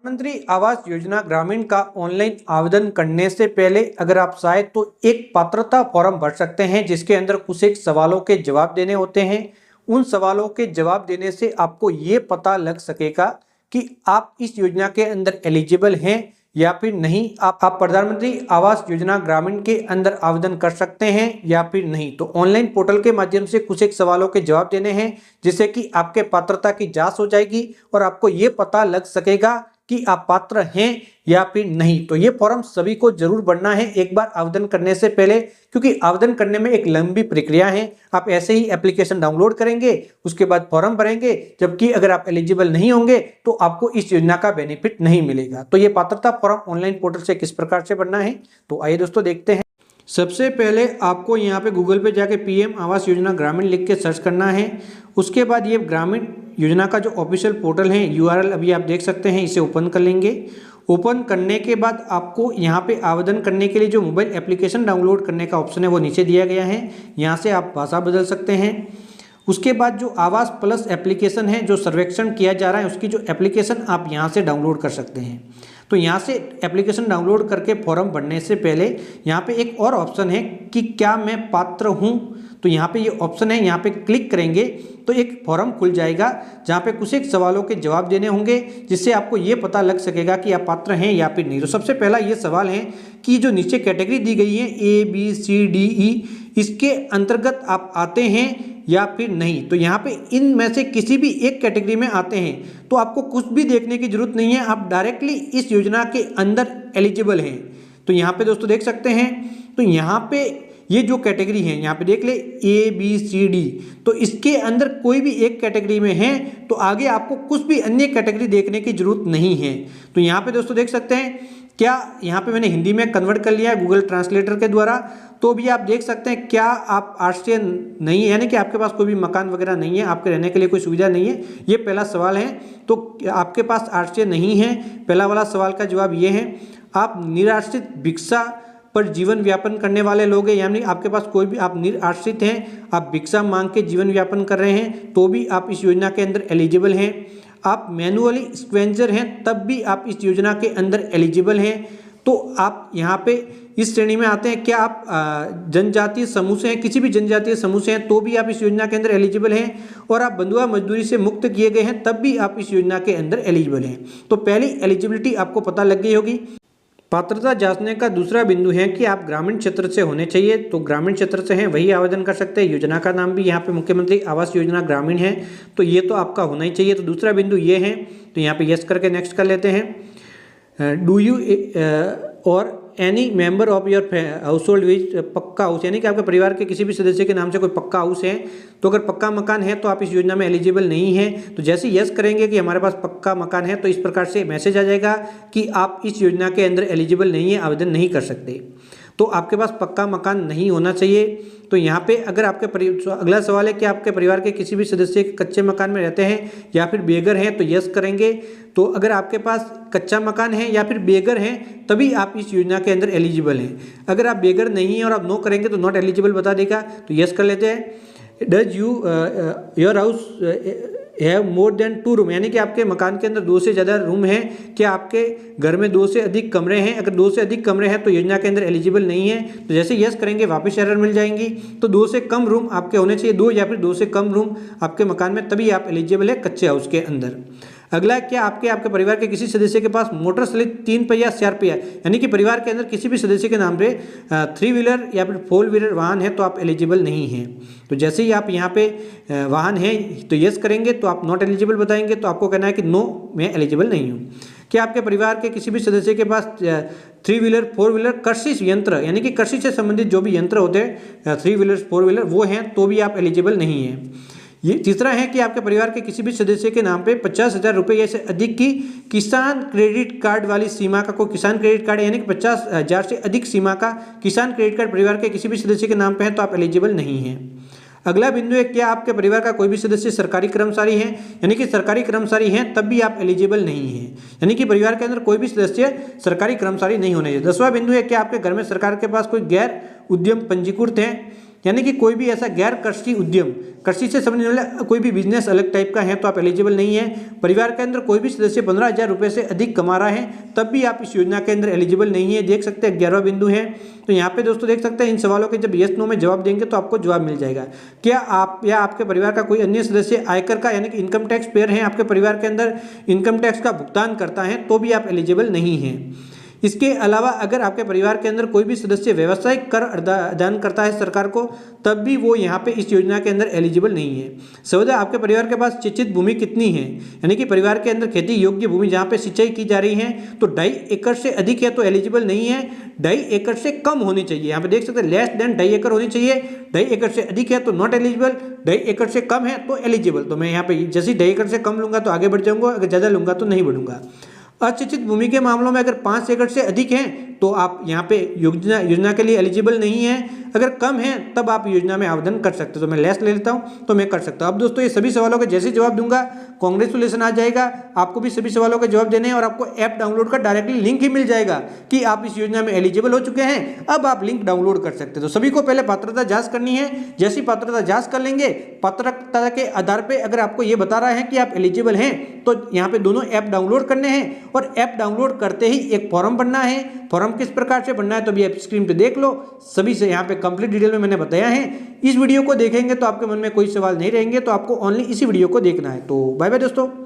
प्रधानमंत्री आवास योजना ग्रामीण का ऑनलाइन आवेदन करने से पहले अगर आप चाहे तो एक पात्रता फॉर्म भर सकते हैं, जिसके अंदर कुछ एक सवालों के जवाब देने होते हैं। उन सवालों के जवाब देने से आपको ये पता लग सकेगा कि आप इस योजना के अंदर एलिजिबल हैं या फिर नहीं। आप प्रधानमंत्री आवास योजना ग्रामीण के अंदर आवेदन कर सकते हैं या फिर नहीं। तो ऑनलाइन पोर्टल के माध्यम से कुछ एक सवालों के जवाब देने हैं, जिससे कि आपके पात्रता की जांच हो जाएगी और आपको ये पता लग सकेगा कि आप पात्र हैं या फिर नहीं। तो ये फॉर्म सभी को जरूर भरना है एक बार आवेदन करने से पहले, क्योंकि आवेदन करने में एक लंबी प्रक्रिया है। आप ऐसे ही एप्लीकेशन डाउनलोड करेंगे, उसके बाद फॉर्म भरेंगे, जबकि अगर आप एलिजिबल नहीं होंगे तो आपको इस योजना का बेनिफिट नहीं मिलेगा। तो ये पात्रता फॉर्म ऑनलाइन पोर्टल से किस प्रकार से भरना है, तो आइए दोस्तों देखते हैं। सबसे पहले आपको यहाँ पे गूगल पे जाके पीएम आवास योजना ग्रामीण लिख के सर्च करना है। उसके बाद ये ग्रामीण योजना का जो ऑफिशियल पोर्टल है, यूआरएल अभी आप देख सकते हैं, इसे ओपन कर लेंगे। ओपन करने के बाद आपको यहाँ पे आवेदन करने के लिए जो मोबाइल एप्लीकेशन डाउनलोड करने का ऑप्शन है वो नीचे दिया गया है। यहाँ से आप भाषा बदल सकते हैं। उसके बाद जो आवास प्लस एप्लीकेशन है, जो सर्वेक्षण किया जा रहा है, उसकी जो एप्लीकेशन आप यहाँ से डाउनलोड कर सकते हैं। तो यहाँ से एप्लीकेशन डाउनलोड करके फॉर्म भरने से पहले यहाँ पे एक और ऑप्शन है कि क्या मैं पात्र हूँ। तो यहाँ पे ये ऑप्शन है, यहाँ पे क्लिक करेंगे तो एक फॉर्म खुल जाएगा, जहाँ पे कुछ एक सवालों के जवाब देने होंगे, जिससे आपको ये पता लग सकेगा कि आप पात्र हैं या फिर नहीं। तो सबसे पहला ये सवाल है कि जो नीचे कैटेगरी दी गई है ABCDE, इसके अंतर्गत आप आते हैं या फिर नहीं। तो यहाँ पे इनमें से किसी भी एक कैटेगरी में आते हैं तो आपको कुछ भी देखने की जरूरत नहीं है, आप डायरेक्टली इस योजना के अंदर एलिजिबल हैं। तो यहाँ पे दोस्तों देख सकते हैं, तो यहाँ पे ये जो कैटेगरी है, यहाँ पे देख ले ABCD, तो इसके अंदर कोई भी एक कैटेगरी में है तो आगे आपको कुछ भी अन्य कैटेगरी देखने की जरूरत नहीं है। तो यहाँ पे दोस्तों देख सकते हैं, क्या यहाँ पे मैंने हिंदी में कन्वर्ट कर लिया है गूगल ट्रांसलेटर के द्वारा। तो भी आप देख सकते हैं, क्या आप आश्रय नहीं है, यानी कि आपके पास कोई भी मकान वगैरह नहीं है, आपके रहने के लिए कोई सुविधा नहीं है, ये पहला सवाल है। तो आपके पास आश्रय नहीं है, पहला वाला सवाल का जवाब ये है। आप निराश्रित भिक्षा पर जीवन व्यापन करने वाले लोग हैं, यानी आपके पास कोई भी, आप निराश्रित हैं, आप भिक्षा मांग के जीवन व्यापन कर रहे हैं, तो भी आप इस योजना के अंदर एलिजिबल हैं। आप मैनुअली स्क्वेंजर हैं, तब भी आप इस योजना के अंदर एलिजिबल हैं। तो आप यहाँ पे इस श्रेणी में आते हैं। क्या आप जनजातीय समूह से हैं, किसी भी जनजातीय समूह से हैं, तो भी आप इस योजना के अंदर एलिजिबल हैं। और आप बंधुआ मजदूरी से मुक्त किए गए हैं, तब भी आप इस योजना के अंदर एलिजिबल हैं। तो पहली एलिजिबिलिटी आपको पता लग गई होगी। पात्रता जांचने का दूसरा बिंदु है कि आप ग्रामीण क्षेत्र से होने चाहिए। तो ग्रामीण क्षेत्र से हैं वही आवेदन कर सकते हैं। योजना का नाम भी यहाँ पे मुख्यमंत्री आवास योजना ग्रामीण है, तो ये तो आपका होना ही चाहिए। तो दूसरा बिंदु ये है, तो यहाँ पे यस करके नेक्स्ट कर लेते हैं। डू यू और any member of your household which पक्का हाउस, यानी कि आपके परिवार के किसी भी सदस्य के नाम से कोई पक्का हाउस है। तो अगर पक्का मकान है तो आप इस योजना में एलिजिबल नहीं है। तो जैसे यस करेंगे कि हमारे पास पक्का मकान है, तो इस प्रकार से मैसेज आ जाएगा कि आप इस योजना के अंदर एलिजिबल नहीं है, आवेदन नहीं कर सकते। तो आपके पास पक्का मकान नहीं होना चाहिए। तो यहाँ पे अगर आपके अगला सवाल है कि आपके परिवार के किसी भी सदस्य कच्चे मकान में रहते हैं या फिर बेघर हैं, तो यस करेंगे। तो अगर आपके पास कच्चा मकान है या फिर बेघर हैं, तभी आप इस योजना के अंदर एलिजिबल हैं। अगर आप बेघर नहीं हैं और आप नो करेंगे तो नॉट एलिजिबल बता देगा। तो यस कर लेते हैं। Does you your house have more than 2 room, यानी कि आपके मकान के अंदर 2 से ज़्यादा रूम है। क्या आपके घर में 2 से अधिक कमरे हैं? अगर 2 से अधिक कमरे हैं तो योजना के अंदर एलिजिबल नहीं है। तो जैसे यस करेंगे वापस एरर मिल जाएंगी। तो 2 से कम रूम आपके होने चाहिए, 2 या फिर 2 से कम रूम आपके मकान में, तभी आप एलिजिबल है कच्चे हाउस के अंदर। अगला, क्या आपके परिवार के किसी सदस्य के पास मोटर चलित 3 पहिया 4 पहिया, यानी कि परिवार के अंदर किसी भी सदस्य के नाम पे 3 व्हीलर या फिर 4 व्हीलर वाहन है, तो आप एलिजिबल नहीं हैं। तो जैसे ही आप यहाँ पे वाहन है तो यस करेंगे, तो आप नॉट एलिजिबल बताएंगे, तो आपको कहना है कि नो, मैं एलिजिबल नहीं हूँ। क्या आपके परिवार के किसी भी सदस्य के पास 3 व्हीलर 4 व्हीलर कृषि यंत्र, यानी कि कृषि से संबंधित जो भी यंत्र होते हैं 3 व्हीलर 4 व्हीलर वो हैं, तो भी आप एलिजिबल नहीं हैं। ये तीसरा है कि आपके परिवार के किसी भी सदस्य के नाम पे 50,000 रुपये या से अधिक की किसान क्रेडिट कार्ड वाली सीमा का कोई किसान क्रेडिट कार्ड, यानी कि 50,000 से अधिक सीमा का किसान क्रेडिट कार्ड परिवार के किसी भी सदस्य के नाम पे है, तो आप एलिजिबल नहीं हैं। अगला बिंदु है, क्या आपके परिवार का कोई भी सदस्य सरकारी कर्मचारी है, यानी कि सरकारी कर्मचारी हैं, तब भी आप एलिजिबल नहीं हैं। यानी कि परिवार के अंदर कोई भी सदस्य सरकारी कर्मचारी नहीं होने चाहिए। 10वां बिंदु है, क्या आपके घर में सरकार के पास कोई गैर उद्यम पंजीकृत है, यानी कि कोई भी ऐसा गैर कृषि उद्यम, कृषि से संबंधित वाला कोई भी बिजनेस अलग टाइप का है तो आप एलिजिबल नहीं है। परिवार के अंदर कोई भी सदस्य 15,000 रुपये से अधिक कमा रहा है तब भी आप इस योजना के अंदर एलिजिबल नहीं है। देख सकते हैं 11वां बिंदु है। तो यहाँ पे दोस्तों देख सकते हैं इन सवालों के जब यस नो में जवाब देंगे तो आपको जवाब मिल जाएगा। क्या आप या आपके परिवार का कोई अन्य सदस्य आयकर का यानी कि इनकम टैक्स पेयर है, आपके परिवार के अंदर इनकम टैक्स का भुगतान करता है तो भी आप एलिजिबल नहीं हैं। इसके अलावा अगर आपके परिवार के अंदर कोई भी सदस्य व्यावसायिक कर अदान करता है सरकार को तब भी वो यहाँ पे इस योजना के अंदर एलिजिबल नहीं है। सवाल आपके परिवार के पास सिंचित भूमि कितनी है, यानी कि परिवार के अंदर खेती योग्य भूमि जहाँ पे सिंचाई की जा रही है तो 2.5 एकड़ से अधिक है तो एलिजिबल नहीं है। 2.5 एकड़ से कम होनी चाहिए, यहाँ पे देख सकते हैं लेस देन 2.5 एकड़ होनी चाहिए। 2.5 एकड़ से अधिक है तो नॉट एलिजिबल, 2.5 एकड़ से कम है तो एलिजिबल। तो मैं यहाँ पे जैसे 2.5 एकड़ से कम लूंगा तो आगे बढ़ जाऊंगा, अगर ज़्यादा लूंगा तो नहीं बढ़ूंगा। असिंचित भूमि के मामलों में अगर 5 एकड़ से अधिक हैं तो आप यहाँ पे योजना के लिए एलिजिबल नहीं है। अगर कम है तब आप योजना में आवेदन कर सकते हो। तो मैं लेस ले लेता हूँ तो मैं कर सकता हूँ। अब दोस्तों ये सभी सवालों के जैसे जवाब दूंगा कांग्रेचुलेसन आ जाएगा, आपको भी सभी सवालों के जवाब देने हैं और आपको ऐप डाउनलोड का डायरेक्टली लिंक ही मिल जाएगा कि आप इस योजना में एलिजिबल हो चुके हैं, अब आप लिंक डाउनलोड कर सकते हो। तो सभी को पहले पात्रता जांच करनी है। जैसी पात्रता जांच कर लेंगे, पात्रता के आधार पर अगर आपको ये बता रहा है कि आप एलिजिबल हैं तो यहाँ पे दोनों ऐप डाउनलोड करने हैं और ऐप डाउनलोड करते ही एक फॉर्म भरना है। फॉर्म किस प्रकार से भरना है तो अभी आप स्क्रीन पे देख लो, सभी से यहाँ पे कंप्लीट डिटेल में मैंने बताया है। इस वीडियो को देखेंगे तो आपके मन में कोई सवाल नहीं रहेंगे, तो आपको ओनली इसी वीडियो को देखना है। तो बाय बाय दोस्तों।